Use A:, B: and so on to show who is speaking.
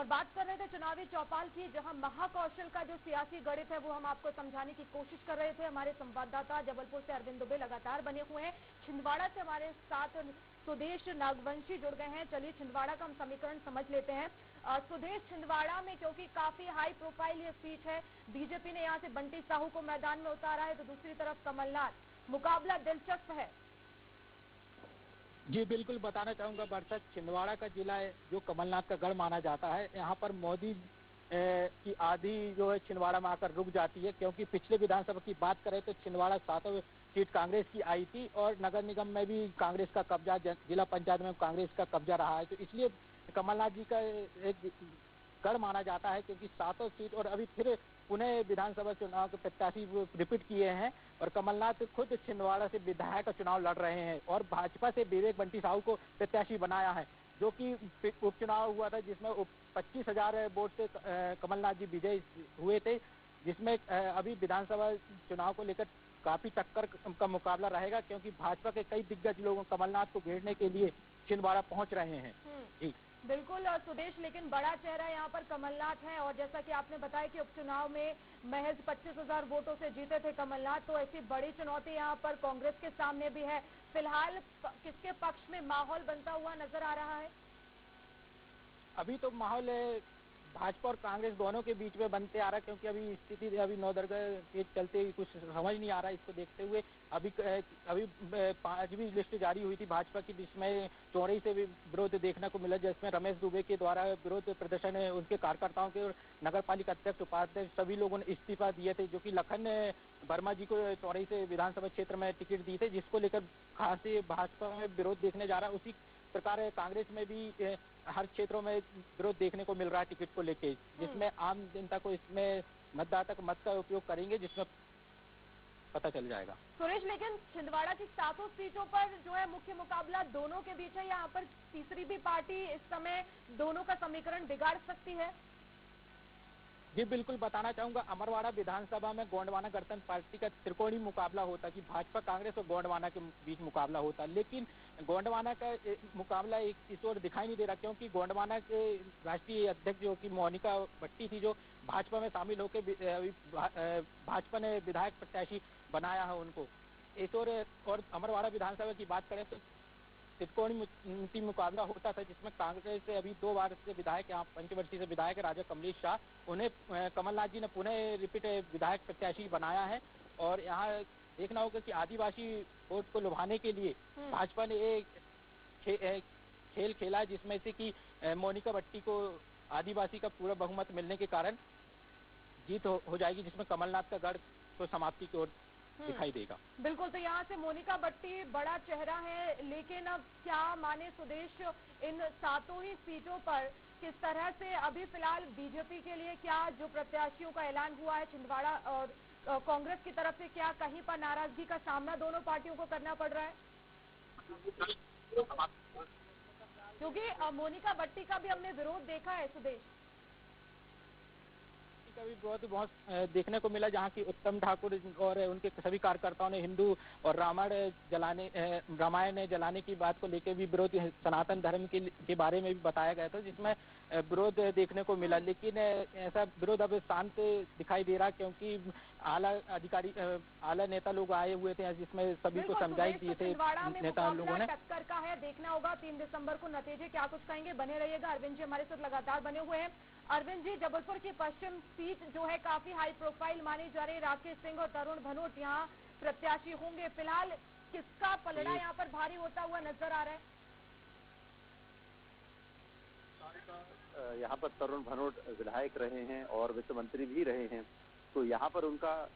A: और बात कर रहे थे चुनावी चौपाल की, जहां महाकौशल का जो सियासी गणित है वो हम आपको समझाने की कोशिश कर रहे थे। हमारे संवाददाता जबलपुर से अरविंद दुबे लगातार बने हुए हैं। छिंदवाड़ा से हमारे साथ सुदेश नागवंशी जुड़ गए हैं। चलिए छिंदवाड़ा का हम समीकरण समझ लेते हैं। सुदेश, छिंदवाड़ा में क्योंकि काफी हाई प्रोफाइल ये सीट है, बीजेपी ने यहाँ से बंटी साहू को मैदान में उतारा है, तो दूसरी तरफ कमलनाथ, मुकाबला दिलचस्प है।
B: जी बिल्कुल, बताना चाहूंगा बरसत, छिंदवाड़ा का जिला है जो कमलनाथ का गढ़ माना जाता है। यहाँ पर मोदी की आधी जो है छिंदवाड़ा में आकर रुक जाती है, क्योंकि पिछले विधानसभा की बात करें तो छिंदवाड़ा 7वीं सीट कांग्रेस की आई थी और नगर निगम में भी कांग्रेस का कब्जा, जिला पंचायत में कांग्रेस का कब्जा रहा है। तो इसलिए कमलनाथ जी का एक गढ़ माना जाता है, क्योंकि 7 सीट और अभी फिर पुणे विधानसभा चुनाव के प्रत्याशी रिपीट किए हैं और कमलनाथ खुद छिंदवाड़ा से विधायक का चुनाव लड़ रहे हैं और भाजपा से विवेक बंटी साहू को प्रत्याशी बनाया है, जो कि उपचुनाव हुआ था जिसमें 25,000 वोट से कमलनाथ जी विजयी हुए थे, जिसमें अभी विधानसभा चुनाव को लेकर काफी टक्कर का मुकाबला रहेगा, क्योंकि भाजपा के कई दिग्गज लोग कमलनाथ को घेरने के लिए छिंदवाड़ा पहुंच रहे हैं। जी
A: बिल्कुल सुदेश, लेकिन बड़ा चेहरा यहाँ पर कमलनाथ है और जैसा कि आपने बताया कि उपचुनाव में महज 25,000 वोटों से जीते थे कमलनाथ, तो ऐसी बड़ी चुनौती यहाँ पर कांग्रेस के सामने भी है। फिलहाल किसके पक्ष में माहौल बनता हुआ नजर आ रहा है?
B: अभी तो माहौल भाजपा और कांग्रेस दोनों के बीच में बनते आ रहा है, क्योंकि अभी स्थिति अभी नौदरगा के चलते कुछ समझ नहीं आ रहा है। इसको देखते हुए अभी 5वीं लिस्ट जारी हुई थी भाजपा की, जिसमें चौड़ई से भी विरोध देखने को मिला, जिसमें रमेश दुबे के द्वारा विरोध प्रदर्शन उनके कार्यकर्ताओं के और नगर पालिका अध्यक्ष उपाध्यक्ष सभी लोगों ने इस्तीफा दिए थे, जो कि लखन वर्मा जी को चौड़ई से विधानसभा क्षेत्र में टिकट दी थे, जिसको लेकर खासी भाजपा में विरोध देखने जा रहा है। उसी प्रकार कांग्रेस में भी हर क्षेत्रों में विरोध देखने को मिल रहा है टिकट को लेके, जिसमें आम जनता को इसमें मतदाता को मत का उपयोग करेंगे, जिसमें पता चल जाएगा।
A: सुरेश, लेकिन छिंदवाड़ा की 7 सीटों पर जो है मुख्य मुकाबला दोनों के बीच है। यहाँ पर तीसरी भी पार्टी इस समय दोनों का समीकरण बिगाड़ सकती है।
B: जी बिल्कुल, बताना चाहूंगा अमरवाड़ा विधानसभा में गोंडवाना गणतंत्र पार्टी का त्रिकोणीय मुकाबला होता कि भाजपा कांग्रेस और गोंडवाना के बीच मुकाबला होता, लेकिन गोंडवाना का मुकाबला इस ओर दिखाई नहीं दे रहा, क्योंकि गोंडवाना के राष्ट्रीय अध्यक्ष जो कि मोनिका भट्टी थी, जो भाजपा में शामिल होकर भाजपा ने विधायक प्रत्याशी बनाया है उनको इस ओर। और अमरवाड़ा विधानसभा की बात करें तो त्रिकोणीय मुकाबला होता था, जिसमें कांग्रेस से अभी 2 बार से विधायक, यहाँ पंचवर्षीय से विधायक राजा कमलेश शाह, उन्हें कमलनाथ जी ने पुनः रिपीट विधायक प्रत्याशी बनाया है। और यहाँ देखना होगा कि आदिवासी वोट को लुभाने के लिए भाजपा ने एक खेल खेला, जिसमें से कि मोनिका भट्टी को आदिवासी का पूरा बहुमत मिलने के कारण जीत हो जाएगी, जिसमें कमलनाथ का गढ़ तो समाप्ति की ओर दिखाई देगा।
A: बिल्कुल, तो यहाँ से मोनिका भट्टी बड़ा चेहरा है, लेकिन अब क्या माने सुदेश, इन 7 ही सीटों पर किस तरह से अभी फिलहाल बीजेपी के लिए क्या जो प्रत्याशियों का ऐलान हुआ है छिंदवाड़ा और कांग्रेस की तरफ से, क्या कहीं पर नाराजगी का सामना दोनों पार्टियों को करना पड़ रहा है? क्योंकि मोनिका भट्टी का भी हमने विरोध देखा है सुदेश।
B: का भी बहुत देखने को मिला, जहाँ की उत्तम ठाकुर और उनके सभी कार्यकर्ताओं ने हिंदू और रामायण जलाने की बात को लेकर भी विरोध, सनातन धर्म के बारे में भी बताया गया था, जिसमें विरोध देखने को मिला। लेकिन ऐसा विरोध अब शांत दिखाई दे रहा, क्योंकि आला नेता लोग आए हुए थे, जिसमें सभी को समझाई दिए थे नेता लोगों ने।
A: टक्कर का है, देखना होगा 3 दिसंबर को नतीजे क्या कुछ कहेंगे। बने रहिएगा, अरविंद जी हमारे साथ लगातार बने हुए हैं। अरविंद जी, जबलपुर की पश्चिम सीट जो है काफी हाई प्रोफाइल मानी जा रही है, राकेश सिंह और तरुण भनोट यहाँ प्रत्याशी होंगे। फिलहाल किसका पलड़ा यहाँ पर भारी होता हुआ नजर आ रहा है?
C: यहाँ पर तरुण भनोट विधायक रहे हैं और वित्त मंत्री भी रहे हैं, तो यहाँ पर उनका